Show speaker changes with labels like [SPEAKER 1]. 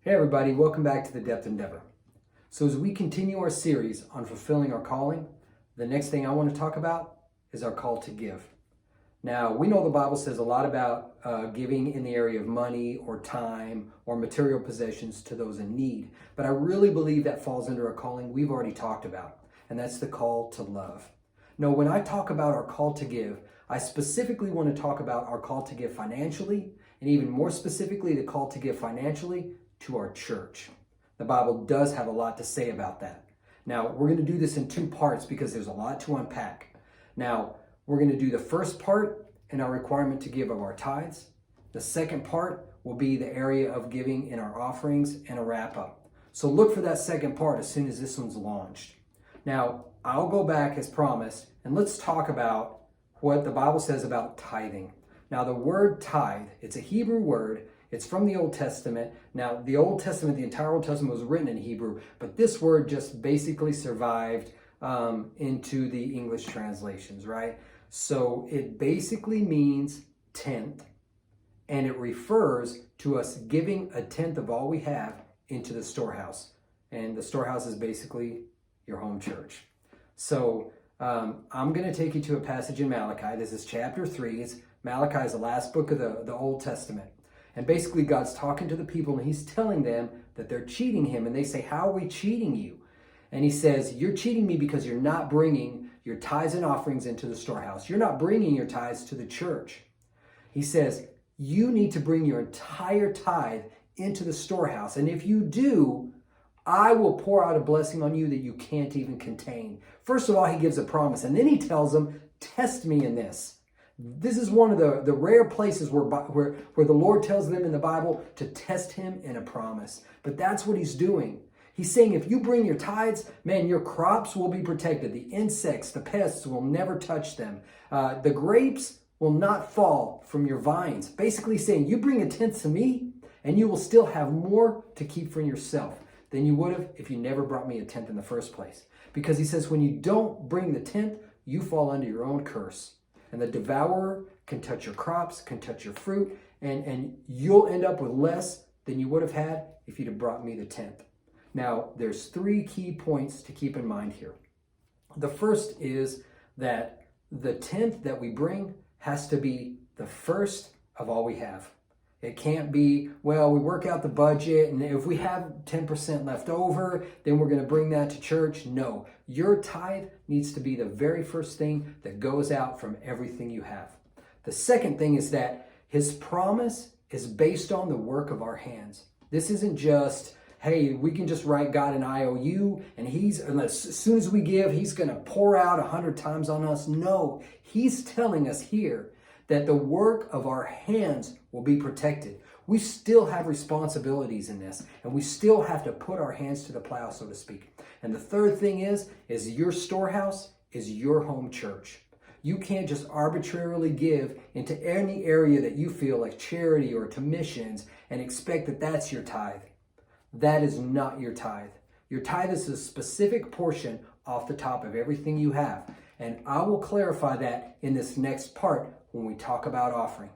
[SPEAKER 1] Hey everybody, welcome back to The Depth Endeavor. So as we continue our series on fulfilling our calling, the next thing I want to talk about is our call to give. Now, we know the Bible says a lot about giving in the area of money or time or material possessions to those in need. But I really believe that falls under a calling we've already talked about, and that's the call to love. Now, when I talk about our call to give, I specifically want to talk about our call to give financially, and even more specifically, the call to give financially to our church. The Bible does have a lot to say about that. Now, we're going to do this in two parts because there's a lot to unpack. Now, we're going to do the first part in our requirement to give of our tithes. The second part will be the area of giving in our offerings and a wrap up. So look for that second part as soon as this one's launched. Now, I'll go back as promised and let's talk about what the Bible says about tithing. Now, the word tithe, it's a Hebrew word. It's from the Old Testament. Now, the Old Testament, the entire Old Testament was written in Hebrew, but this word just basically survived into the English translations, right? So it basically means tenth, and it refers to us giving a tenth of all we have into the storehouse. And the storehouse is basically your home church. So I'm going to take you to a passage in Malachi. This is chapter 3. Malachi is the last book of the Old Testament. And basically God's talking to the people and he's telling them that they're cheating him. And they say, how are we cheating you? And he says, you're cheating me because you're not bringing your tithes and offerings into the storehouse. You're not bringing your tithes to the church. He says, you need to bring your entire tithe into the storehouse. And if you do, I will pour out a blessing on you that you can't even contain. First of all, he gives a promise. And then he tells them, test me in this. This is one of the rare places where the Lord tells them in the Bible to test him in a promise. But that's what he's doing. He's saying if you bring your tithes, man, your crops will be protected. The insects, the pests will never touch them. The grapes will not fall from your vines. Basically saying you bring a tenth to me and you will still have more to keep for yourself than you would have if you never brought me a tenth in the first place. Because he says when you don't bring the tenth, you fall under your own curse. And the devourer can touch your crops, can touch your fruit, and you'll end up with less than you would have had if you'd have brought me the tenth. Now, there's 3 key points to keep in mind here. The first is that the tenth that we bring has to be the first of all we have. It can't be, well, we work out the budget, and if we have 10% left over, then we're going to bring that to church. No, your tithe needs to be the very first thing that goes out from everything you have. The second thing is that his promise is based on the work of our hands. This isn't just, hey, we can just write God an IOU, and as soon as we give, he's going to pour out 100 times on us. No, he's telling us here that the work of our hands will be protected. We still have responsibilities in this, and we still have to put our hands to the plow, so to speak. And the third thing is your storehouse is your home church. You can't just arbitrarily give into any area that you feel like charity or to missions and expect that that's your tithe. That is not your tithe. Your tithe is a specific portion off the top of everything you have. And I will clarify that in this next part when we talk about offering.